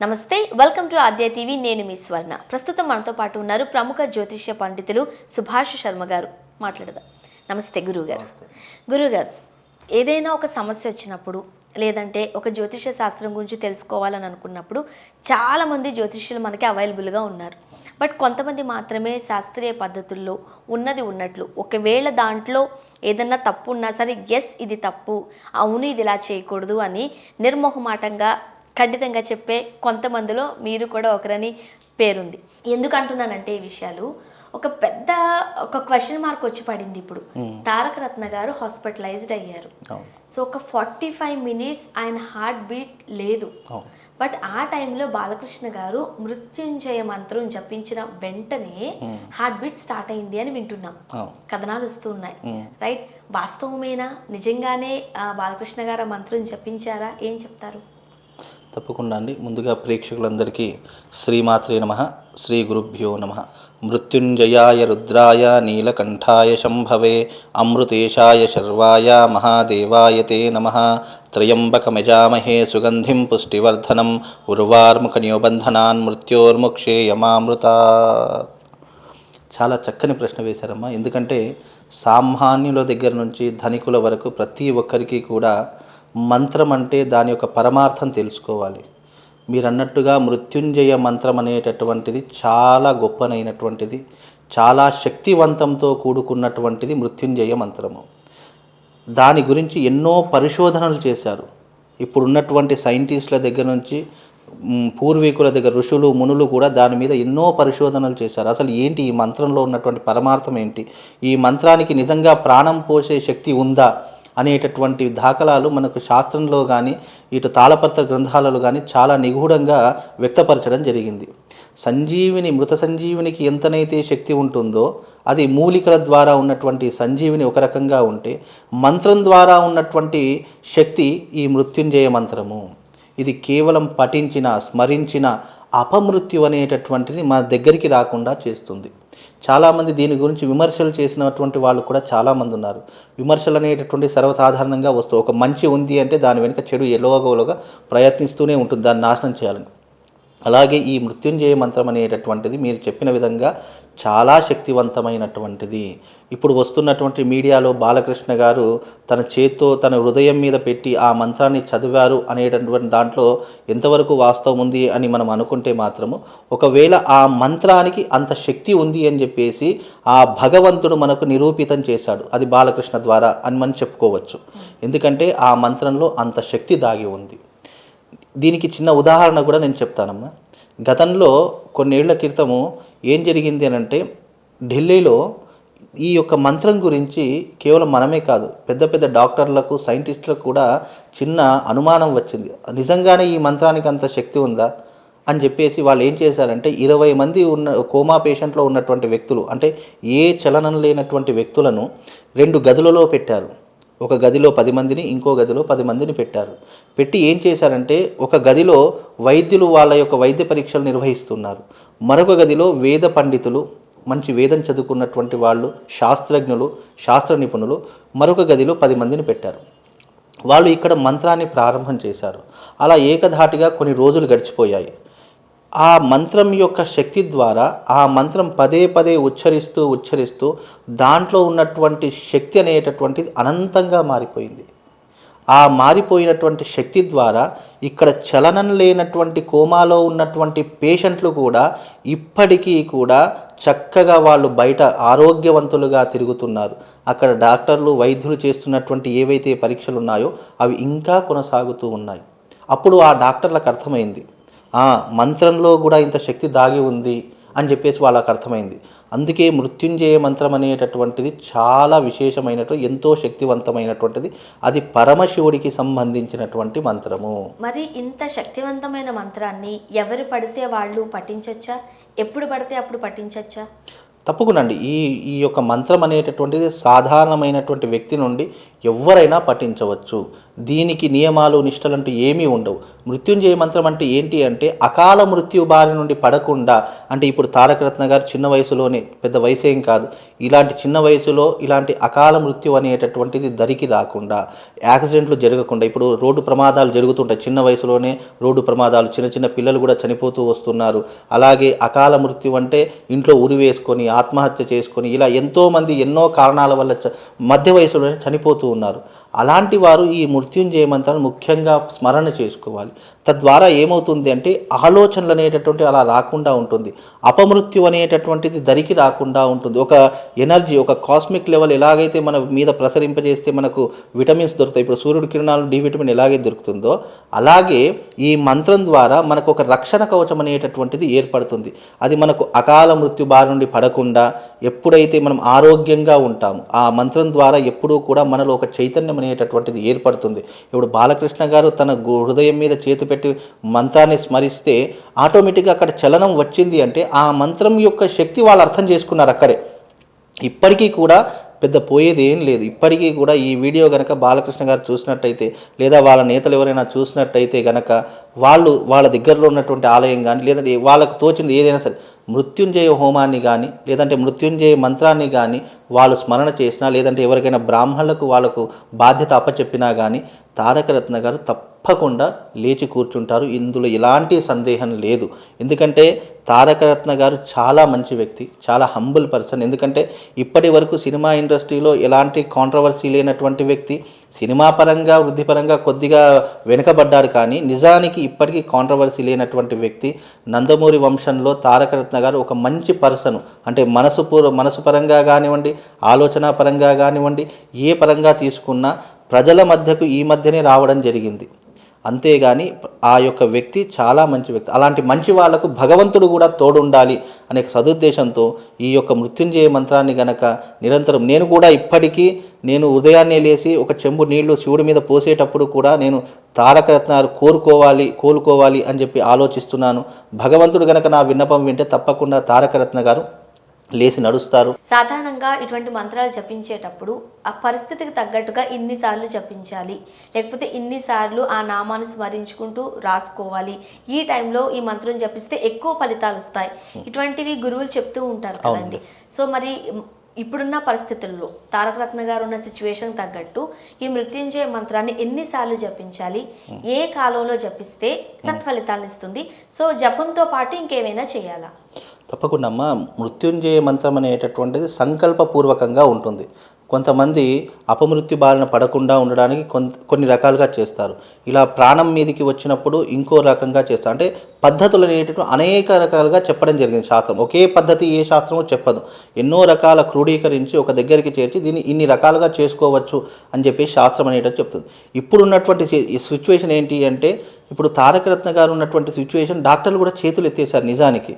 నమస్తే, welcome to Aadya TV. నేను మీ స్వర్ణ. ప్రస్తుతం మనతో పాటు ఉన్నారు ప్రముఖ జ్యోతిష్య పండితులు సుభాష్ శర్మ గారు. మాట్లాడదాం. నమస్తే గురువుగారు. గురువుగారు, ఏదైనా ఒక సమస్య వచ్చినప్పుడు లేదంటే ఒక జ్యోతిష్య శాస్త్రం గురించి తెలుసుకోవాలని అనుకున్నప్పుడు చాలామంది జ్యోతిష్యులు మనకి అవైలబుల్గా ఉన్నారు. బట్ కొంతమంది మాత్రమే శాస్త్రీయ పద్ధతుల్లో ఉన్నది ఉన్నట్లు, ఒకవేళ దాంట్లో ఏదన్నా తప్పు ఉన్నా సరే ఎస్ ఇది తప్పు, అవును ఇది ఇలా చేయకూడదు అని నిర్మోహమాటంగా ఖండితంగా చెప్పే కొంతమందిలో మీరు కూడా ఒకరని పేరుంది. ఎందుకు అంటున్నానంటే ఈ విషయాలు ఒక క్వశ్చన్ మార్క్ వచ్చి పడింది. ఇప్పుడు తారక రత్న గారు హాస్పిటలైజ్డ్ అయ్యారు. సో ఒక 45 minutes ఆయన హార్ట్ బీట్ లేదు. బట్ ఆ టైంలో బాలకృష్ణ గారు మృత్యుంజయ మంత్రం జపించిన వెంటనే హార్ట్ బీట్ స్టార్ట్ అయింది అని వింటున్నాం. కథనాలు వస్తూ ఉన్నాయి. రైట్, వాస్తవమేనా? నిజంగానే బాలకృష్ణ గారు ఆ మంత్రం జపించారా? ఏం చెప్తారు? తప్పకుండా అండి. ముందుగా ప్రేక్షకులందరికీ శ్రీమాత్రే నమః, శ్రీ గురుభ్యో నమః. మృత్యుంజయాయ రుద్రాయ నీలకంఠాయ శంభవే అమృతేశాయ శర్వాయ మహాదేవాయ తే నమః. త్రయంబకమజామహే సుగంధిం పుష్టివర్ధనం ఉర్వార్ముఖనియోబంధనాన్ మృత్యోర్ముక్షేయమామృతా. చాలా చక్కని ప్రశ్న వేశారమ్మా. ఎందుకంటే సామాన్యుల దగ్గర నుంచి ధనికుల వరకు ప్రతి ఒక్కరికి కూడా మంత్రం అంటే దాని యొక్క పరమార్థం తెలుసుకోవాలి. మీరు అన్నట్టుగా మృత్యుంజయ మంత్రం అనేటటువంటిది చాలా గొప్పనైనటువంటిది, చాలా శక్తివంతంతో కూడుకున్నటువంటిది మృత్యుంజయ మంత్రము. దాని గురించి ఎన్నో పరిశోధనలు చేశారు. ఇప్పుడున్నటువంటి సైంటిస్టుల దగ్గర నుంచి పూర్వీకుల దగ్గర ఋషులు మునులు కూడా దాని మీద ఎన్నో పరిశోధనలు చేశారు. అసలు ఏంటి ఈ మంత్రంలో ఉన్నటువంటి పరమార్థం ఏంటి, ఈ మంత్రానికి నిజంగా ప్రాణం పోసే శక్తి ఉందా అనేటటువంటి దాఖలాలు మనకు శాస్త్రంలో కానీ ఇటు తాళపత్ర గ్రంథాలలో కానీ చాలా నిగూఢంగా వ్యక్తపరచడం జరిగింది. మృత సంజీవినికి ఎంతనైతే శక్తి ఉంటుందో అది మూలికల ద్వారా ఉన్నటువంటి సంజీవిని ఒక రకంగా ఉంటే, మంత్రం ద్వారా ఉన్నటువంటి శక్తి ఈ మృత్యుంజయ మంత్రము. ఇది కేవలం పఠించిన స్మరించిన అపమృత్యు అనేటటువంటిది మన దగ్గరికి రాకుండా చేస్తుంది. చాలామంది దీని గురించి విమర్శలు చేసినటువంటి వాళ్ళు కూడా చాలామంది ఉన్నారు. విమర్శలు అనేటటువంటి సర్వసాధారణంగా వస్తూ ఒక మంచి ఉంది అంటే దాని వెనుక చెడు ఎలోగోలుగా ప్రయత్నిస్తూనే ఉంటుంది దాన్ని నాశనం చేయాలని. అలాగే ఈ మృత్యుంజయ మంత్రం అనేటటువంటిది మీరు చెప్పిన విధంగా చాలా శక్తివంతమైనటువంటిది. ఇప్పుడు వస్తున్నటువంటి మీడియాలో బాలకృష్ణ గారు తన చేత్తో తన హృదయం మీద పెట్టి ఆ మంత్రాన్ని చదివారు అనేటటువంటి దాంట్లో ఎంతవరకు వాస్తవం ఉంది అని మనం అనుకుంటే మాత్రము, ఒకవేళ ఆ మంత్రానికి అంత శక్తి ఉంది అని చెప్పేసి ఆ భగవంతుడు మనకు నిరూపితం చేశాడు, అది బాలకృష్ణ ద్వారా అని మనం చెప్పుకోవచ్చు. ఎందుకంటే ఆ మంత్రంలో అంత శక్తి దాగి ఉంది. దీనికి చిన్న ఉదాహరణ కూడా నేను చెప్తానమ్మా. గతంలో కొన్నేళ్ల క్రితము ఏం జరిగింది అని అంటే, ఢిల్లీలో ఈ యొక్క మంత్రం గురించి కేవలం మనమే కాదు, పెద్ద పెద్ద డాక్టర్లకు సైంటిస్టులకు కూడా చిన్న అనుమానం వచ్చింది. నిజంగానే ఈ మంత్రానికి అంత శక్తి ఉందా అని చెప్పేసి వాళ్ళు ఏం చేశారంటే, 20 మంది కోమా పేషెంట్లో ఉన్నటువంటి వ్యక్తులు, అంటే ఏ చలనం లేనటువంటి వ్యక్తులను 2 గదులలో పెట్టారు. ఒక గదిలో 10 మందిని, ఇంకో గదిలో 10 మందిని పెట్టారు. పెట్టి ఏం చేశారంటే, ఒక గదిలో వైద్యులు వాళ్ళ యొక్క వైద్య పరీక్షలు నిర్వహిస్తున్నారు. మరొక గదిలో వేద పండితులు, మంచి వేదం చదువుకున్నటువంటి వాళ్ళు, శాస్త్రజ్ఞులు, శాస్త్ర నిపుణులు, మరొక గదిలో 10 మందిని పెట్టారు. వాళ్ళు ఇక్కడ మంత్రాన్ని ప్రారంభం చేశారు. అలా ఏకధాటిగా కొన్ని రోజులు గడిచిపోయాయి. ఆ మంత్రం యొక్క శక్తి ద్వారా ఆ మంత్రం పదే పదే ఉచ్చరిస్తూ దాంట్లో ఉన్నటువంటి శక్తి అనేటటువంటిది అనంతంగా మారిపోయింది. ఆ మారిపోయినటువంటి శక్తి ద్వారా ఇక్కడ చలనం లేనటువంటి కోమాలో ఉన్నటువంటి పేషెంట్లు కూడా ఇప్పటికీ కూడా చక్కగా వాళ్ళు బయట ఆరోగ్యవంతులుగా తిరుగుతున్నారు. అక్కడ డాక్టర్లు వైద్యులు చేస్తున్నటువంటి ఏవైతే పరీక్షలు ఉన్నాయో అవి ఇంకా కొనసాగుతూ ఉన్నాయి. అప్పుడు ఆ డాక్టర్లకు అర్థమైంది, మంత్రంలో కూడా ఇంత శక్తి దాగి ఉంది అని చెప్పేసి వాళ్ళకు అర్థమైంది. అందుకే మృత్యుంజయ మంత్రం అనేటటువంటిది చాలా విశేషమైనటువంటి, ఎంతో శక్తివంతమైనటువంటిది. అది పరమశివుడికి సంబంధించినటువంటి మంత్రము. మరి ఇంత శక్తివంతమైన మంత్రాన్ని ఎవరు పడితే వాళ్ళు పఠించచ్చా? ఎప్పుడు పడితే అప్పుడు పఠించచ్చా? తప్పకుండా అండి. ఈ యొక్క మంత్రం అనేటటువంటిది సాధారణమైనటువంటి వ్యక్తి నుండి ఎవరైనా పఠించవచ్చు. దీనికి నియమాలు నిష్టలంటూ ఏమీ ఉండవు. మృత్యుంజయ మంత్రం అంటే ఏంటి అంటే అకాల మృత్యు బారి నుండి పడకుండా, అంటే ఇప్పుడు తారకరత్న గారు చిన్న వయసులోనే, పెద్ద వయసు ఏం కాదు, ఇలాంటి చిన్న వయసులో ఇలాంటి అకాల మృత్యు అనేటటువంటిది దరికి రాకుండా, యాక్సిడెంట్లు జరగకుండా, ఇప్పుడు రోడ్డు ప్రమాదాలు జరుగుతుంటాయి చిన్న వయసులోనే, రోడ్డు ప్రమాదాలు, చిన్న చిన్న పిల్లలు కూడా చనిపోతూ వస్తున్నారు. అలాగే అకాల మృత్యు అంటే ఇంట్లో ఉరి వేసుకొని ఆత్మహత్య చేసుకొని ఇలా ఎంతోమంది ఎన్నో కారణాల వల్ల మధ్య వయసులోనే చనిపోతూ ఉన్నారు. అలాంటి వారు ఈ మృత్యుంజయ మంత్రాన్ని ముఖ్యంగా స్మరణ చేసుకోవాలి. తద్వారా ఏమవుతుంది అంటే ఆలోచనలు అనేటటువంటి అలా రాకుండా ఉంటుంది, అపమృత్యు అనేటటువంటిది దరికి రాకుండా ఉంటుంది. ఒక ఎనర్జీ, ఒక కాస్మిక్ లెవెల్ ఎలాగైతే మన మీద ప్రసరింపజేస్తే మనకు విటమిన్స్ దొరుకుతాయి, ఇప్పుడు సూర్యుడి కిరణాలు డి విటమిన్ ఎలాగైతే దొరుకుతుందో అలాగే ఈ మంత్రం ద్వారా మనకు ఒక రక్షణ కవచం అనేటటువంటిది ఏర్పడుతుంది. అది మనకు అకాల మృత్యు బారి నుండి పడకుండా ఎప్పుడైతే మనం ఆరోగ్యంగా ఉంటామో ఆ మంత్రం ద్వారా ఎప్పుడూ కూడా మనలో ఒక చైతన్యం అనేటటువంటిది ఏర్పడుతుంది. ఇప్పుడు బాలకృష్ణ గారు తన హృదయం మీద చేతి పెట్టి మంత్రాన్ని స్మరిస్తే ఆటోమేటిక్గా అక్కడ చలనం వచ్చింది అంటే ఆ మంత్రం యొక్క శక్తి వాళ్ళు అర్థం చేసుకున్నారు అక్కడే. ఇప్పటికీ కూడా పెద్ద పోయేది ఏం లేదు. ఇప్పటికీ కూడా ఈ వీడియో కనుక బాలకృష్ణ గారు చూసినట్టయితే లేదా వాళ్ళ నేతలు ఎవరైనా చూసినట్టయితే కనుక వాళ్ళ దగ్గరలో ఉన్నటువంటి ఆలయం కానీ లేదంటే వాళ్ళకు తోచింది ఏదైనా సరే మృత్యుంజయ హోమాన్ని కానీ లేదంటే మృత్యుంజయ మంత్రాన్ని కానీ వాళ్ళు స్మరణ చేసినా లేదంటే ఎవరికైనా బ్రాహ్మణులకు వాళ్ళకు బాధ్యత అప్పచెప్పినా కానీ తారకరత్న గారు తప్పకుండా లేచి కూర్చుంటారు. ఇందులో ఎలాంటి సందేహం లేదు. ఎందుకంటే తారకరత్న గారు చాలా మంచి వ్యక్తి, చాలా హంబుల్ పర్సన్. ఎందుకంటే ఇప్పటి వరకు సినిమా ఇండస్ట్రీలో ఎలాంటి కాంట్రవర్సీ లేనటువంటి వ్యక్తి. సినిమా పరంగా వృద్ధిపరంగా కొద్దిగా వెనుకబడ్డాడు కానీ నిజానికి ఇప్పటికీ కాంట్రవర్సీ లేనటువంటి వ్యక్తి. నందమూరి వంశంలో తారకరత్న గారు ఒక మంచి పర్సన్. అంటే మనసు పరంగా కానివ్వండి, ఆలోచన పరంగా కానివ్వండి, ఏ పరంగా తీసుకున్నా ప్రజల మధ్యకు ఈ మధ్యనే రావడం జరిగింది. అంతేగాని ఆ యొక్క వ్యక్తి చాలా మంచి వ్యక్తి. అలాంటి మంచి వాళ్లకు భగవంతుడు కూడా తోడుండాలి అనే సదుద్దేశంతో ఈ యొక్క మృత్యుంజయ మంత్రాన్ని గనక నిరంతరం నేను కూడా ఇప్పటికీ నేను ఉదయాన్నే లేచి ఒక చెంబు నీళ్లు శివుడి మీద పోసేటప్పుడు కూడా నేను తారకరత్నాలు కోలుకోవాలి అని చెప్పి ఆలోచిస్తున్నాను. భగవంతుడు గనక నా విన్నపం వింటే తప్పకుండా తారకరత్న గారు లేచి నడుస్తారు. సాధారణంగా ఇటువంటి మంత్రాలు జపించేటప్పుడు ఆ పరిస్థితికి తగ్గట్టుగా ఇన్నిసార్లు జపించాలి, లేకపోతే ఇన్నిసార్లు ఆ నామాన్ని స్మరించుకుంటూ రాసుకోవాలి, ఈ టైంలో ఈ మంత్రం జపిస్తే ఎక్కువ ఫలితాలు వస్తాయి, ఇటువంటివి గురువులు చెప్తూ ఉంటారు కదండి. సో మరి ఇప్పుడున్న పరిస్థితుల్లో తారకరత్న గారు ఉన్న సిచ్యువేషన్ తగ్గట్టు ఈ మృత్యుంజయ మంత్రాన్ని ఎన్నిసార్లు జపించాలి, ఏ కాలంలో జపిస్తే సత్ఫలితాలను ఇస్తుంది, సో జపంతో పాటు ఇంకేమైనా చేయాలా? తప్పకుండా అమ్మ, మృత్యుంజయ మంత్రం అనేటటువంటిది సంకల్పపూర్వకంగా ఉంటుంది. కొంతమంది అపమృత్యు బారిన పడకుండా ఉండడానికి కొన్ని రకాలుగా చేస్తారు. ఇలా ప్రాణం మీదికి వచ్చినప్పుడు ఇంకో రకంగా చేస్తారు. అంటే పద్ధతులు అనేటటువంటి అనేక రకాలుగా చెప్పడం జరిగింది శాస్త్రం. ఒకే పద్ధతి ఏ శాస్త్రమో చెప్పదు. ఎన్నో రకాల క్రోడీకరించి ఒక దగ్గరికి చేర్చి దీన్ని ఇన్ని రకాలుగా చేసుకోవచ్చు అని చెప్పి శాస్త్రం అనేటట్టు చెప్తుంది. ఇప్పుడు ఉన్నటువంటి సిచ్యువేషన్ ఏంటి అంటే ఇప్పుడు తారకరత్న గారు ఉన్నటువంటి సిచ్యువేషన్ డాక్టర్లు కూడా చేతులు ఎత్తేసారు నిజానికి.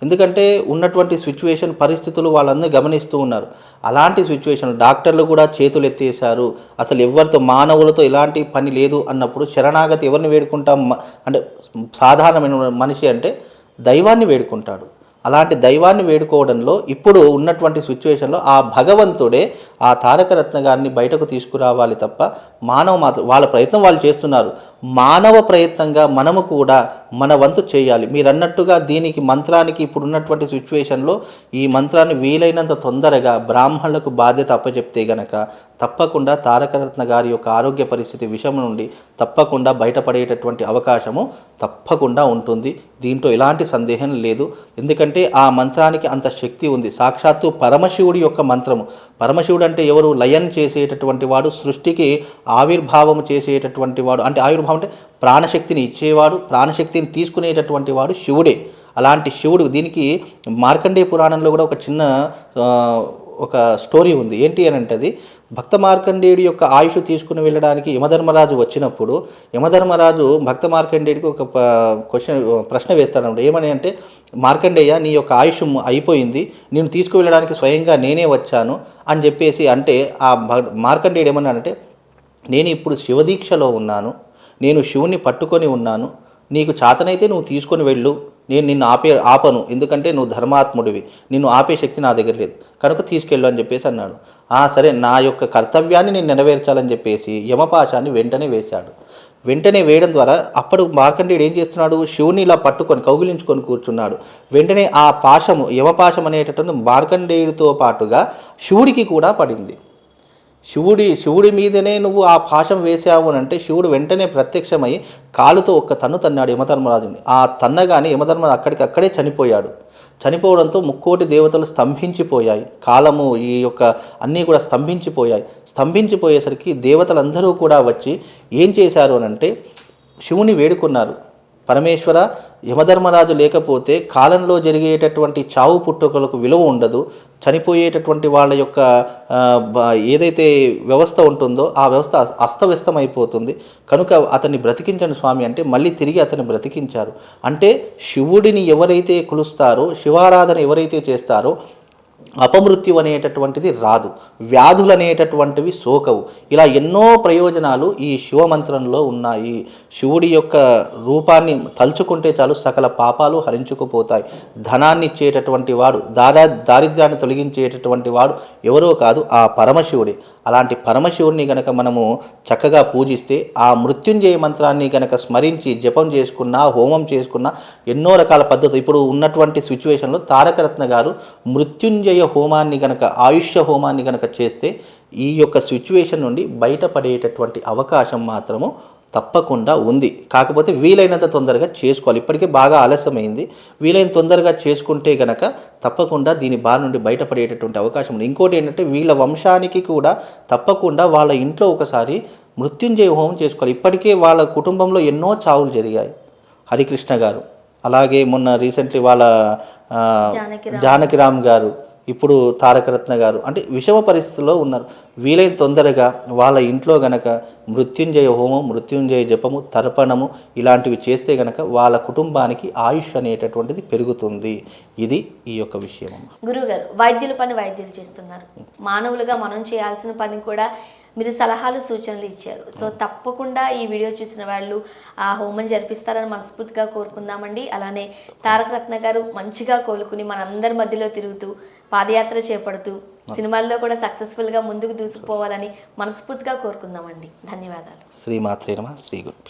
ఎందుకంటే ఉన్నటువంటి సిచ్యువేషన్ పరిస్థితులు వాళ్ళందరూ గమనిస్తూ ఉన్నారు. అలాంటి సిచ్యువేషన్ డాక్టర్లు కూడా చేతులు ఎత్తేసారు. అసలు ఎవరితో మానవులతో ఎలాంటి పని లేదు అన్నప్పుడు శరణాగతి ఎవరిని వేడుకుంటాం అంటే సాధారణమైన మనిషి అంటే దైవాన్ని వేడుకుంటాడు. అలాంటి దైవాన్ని వేడుకోవడంలో ఇప్పుడు ఉన్నటువంటి సిచ్యువేషన్లో ఆ భగవంతుడే ఆ తారకరత్న గారిని బయటకు తీసుకురావాలి తప్ప మాత్రం వాళ్ళ ప్రయత్నం వాళ్ళు చేస్తున్నారు. మానవ ప్రయత్నంగా మనము కూడా మన వంతు చేయాలి. మీరు అన్నట్టుగా దీనికి మంత్రానికి ఇప్పుడు ఉన్నటువంటి సిచ్యువేషన్లో ఈ మంత్రాన్ని వీలైనంత తొందరగా బ్రాహ్మణులకు బాధ్యత అప్పచెప్తే గనక తప్పకుండా తారకరత్న గారి యొక్క ఆరోగ్య పరిస్థితి విషయం నుండి తప్పకుండా బయటపడేటటువంటి అవకాశము తప్పకుండా ఉంటుంది. దీంట్లో ఎలాంటి సందేహం లేదు. ఎందుకంటే ఆ మంత్రానికి అంత శక్తి ఉంది. సాక్షాత్తు పరమశివుడి యొక్క మంత్రము. పరమశివుడు అంటే ఎవరు? లయం చేసేటటువంటి వాడు, సృష్టికి ఆవిర్భావం చేసేటటువంటి వాడు. అంటే ఆవిర్భావం అంటే ప్రాణశక్తిని ఇచ్చేవాడు, ప్రాణశక్తిని తీసుకునేటటువంటి వాడు శివుడే. అలాంటి శివుడు దీనికి మార్కండేయ పురాణంలో కూడా ఒక చిన్న ఒక స్టోరీ ఉంది. ఏంటి అని అంటే అది భక్త మార్కండేయుడి యొక్క ఆయుష్ తీసుకుని వెళ్ళడానికి యమధర్మరాజు వచ్చినప్పుడు యమధర్మరాజు భక్త మార్కండేయుడికి ఒక ప్రశ్న వేస్తాడు. ఏమని అంటే, మార్కండేయ నీ యొక్క ఆయుష్ అయిపోయింది, నేను తీసుకువెళ్ళడానికి స్వయంగా నేనే వచ్చాను అని చెప్పేసి అంటే ఆ మార్కండేయుడు ఏమన్నాడంటే, నేను ఇప్పుడు శివదీక్షలో ఉన్నాను, నేను శివుని పట్టుకొని ఉన్నాను, నీకు చాతనైతే నువ్వు తీసుకొని వెళ్ళు, నేను నిన్ను ఆపను, ఎందుకంటే నువ్వు ధర్మాత్ముడివి, నిన్ను ఆపే శక్తి నా దగ్గర లేదు, కనుక తీసుకెళ్ళు అని చెప్పేసి అన్నాడు. సరే, నా యొక్క కర్తవ్యాన్ని నేను నెరవేర్చాలని చెప్పేసి యమపాశాన్ని వెంటనే వేశాడు. వెంటనే వేయడం ద్వారా అప్పుడు మార్కండేయుడు ఏం చేస్తున్నాడు, శివుని ఇలా పట్టుకొని కౌగిలించుకొని కూర్చున్నాడు. వెంటనే ఆ పాశము, యమపాశం అనేటటువంటి మార్కండేయుడితో పాటుగా శివుడికి కూడా పడింది. శివుడి మీదనే నువ్వు ఆ పాశం వేసావు అని అంటే శివుడు వెంటనే ప్రత్యక్షమై కాలుతో ఒక్క తన్ను తన్నాడు యమధర్మరాజుని. ఆ తన్నగానే యమధర్మరాజు అక్కడికక్కడే చనిపోయాడు. చనిపోవడంతో ముక్కోటి దేవతలు స్తంభించిపోయాయి, కాలము ఈ యొక్క అన్నీ కూడా స్తంభించిపోయాయి. స్తంభించిపోయేసరికి దేవతలందరూ కూడా వచ్చి ఏం చేశారు అని అంటే శివుని వేడుకున్నారు. పరమేశ్వర, యమధర్మరాజు లేకపోతే కాలంలో జరిగేటటువంటి చావు పుట్టుకలకు విలువ ఉండదు, చనిపోయేటటువంటి వాళ్ళ యొక్క ఏదైతే వ్యవస్థ ఉంటుందో ఆ వ్యవస్థ అస్తవ్యస్తమైపోతుంది, కనుక అతన్ని బ్రతికించండి స్వామి అంటే మళ్ళీ తిరిగి అతన్ని బ్రతికించారు. అంటే శివుడిని ఎవరైతే కొలుస్తారో, శివారాధన ఎవరైతే చేస్తారో అపమృత్యు అనేటటువంటిది రాదు, వ్యాధులు అనేటటువంటివి సోకవు. ఇలా ఎన్నో ప్రయోజనాలు ఈ శివమంత్రంలో ఉన్నాయి. శివుడి యొక్క రూపాన్ని తలుచుకుంటే చాలు సకల పాపాలు హరించుకుపోతాయి. ధనాన్ని ఇచ్చేటటువంటి వాడు, దారిద్ర్యాన్ని తొలగించేటటువంటి వాడు ఎవరో కాదు, ఆ పరమశివుడే. అలాంటి పరమశివుడిని గనక మనము చక్కగా పూజిస్తే, ఆ మృత్యుంజయ మంత్రాన్ని గనక స్మరించి జపం చేసుకున్నా, హోమం చేసుకున్నా, ఎన్నో రకాల పద్ధతులు ఇప్పుడు ఉన్నటువంటి సిచ్యువేషన్లో తారకరత్న గారు మృత్యుంజయ హోమాన్ని గనక, ఆయుష్య హోమాన్ని గనక చేస్తే ఈ యొక్క సిచ్యువేషన్ నుండి బయటపడేటటువంటి అవకాశం మాత్రము తప్పకుండా ఉంది. కాకపోతే వీలైనంత తొందరగా చేసుకోవాలి. ఇప్పటికే బాగా ఆలస్యమైంది, వీలైన తొందరగా చేసుకుంటే గనక తప్పకుండా దీని బారి నుండి బయటపడేటటువంటి అవకాశం ఉంది. ఇంకోటి ఏంటంటే వీళ్ళ వంశానికి కూడా తప్పకుండా వాళ్ళ ఇంట్లో ఒకసారి మృత్యుంజయ హోమం చేసుకోవాలి. ఇప్పటికే వాళ్ళ కుటుంబంలో ఎన్నో చావులు జరిగాయి. హరికృష్ణ గారు, అలాగే మొన్న రీసెంట్లీ వాళ్ళ జానకిరామ్ గారు, ఇప్పుడు తారకరత్న గారు, అంటే విషమ పరిస్థితుల్లో ఉన్నారు. వీలైన తొందరగా వాళ్ళ ఇంట్లో గనక మృత్యుంజయ హోమం, మృత్యుంజయ జపము, తర్పణము ఇలాంటివి చేస్తే గనక వాళ్ళ కుటుంబానికి ఆయుష్ అనేటటువంటిది పెరుగుతుంది. ఇది ఈ యొక్క విషయం. గురువుగారు, వైద్యుల పని వైద్యులు చేస్తున్నారు, మానవులుగా మనం చేయాల్సిన పని కూడా మీరు సలహాలు సూచనలు ఇచ్చారు. సో తప్పకుండా ఈ వీడియో చూసిన వాళ్ళు ఆ హోమం జరిపిస్తారని మనస్ఫూర్తిగా కోరుకుందామండి. అలానే తారకరత్న గారు మంచిగా కోలుకుని మనందరి మధ్యలో తిరుగుతూ పాదయాత్ర చేపడుతూ సినిమాల్లో కూడా సక్సెస్ఫుల్గా ముందుకు దూసుకుపోవాలని మనస్ఫూర్తిగా కోరుకుందామండి. ధన్యవాదాలు. శ్రీమాత్రే నమః. శ్రీ గురుభ్యో.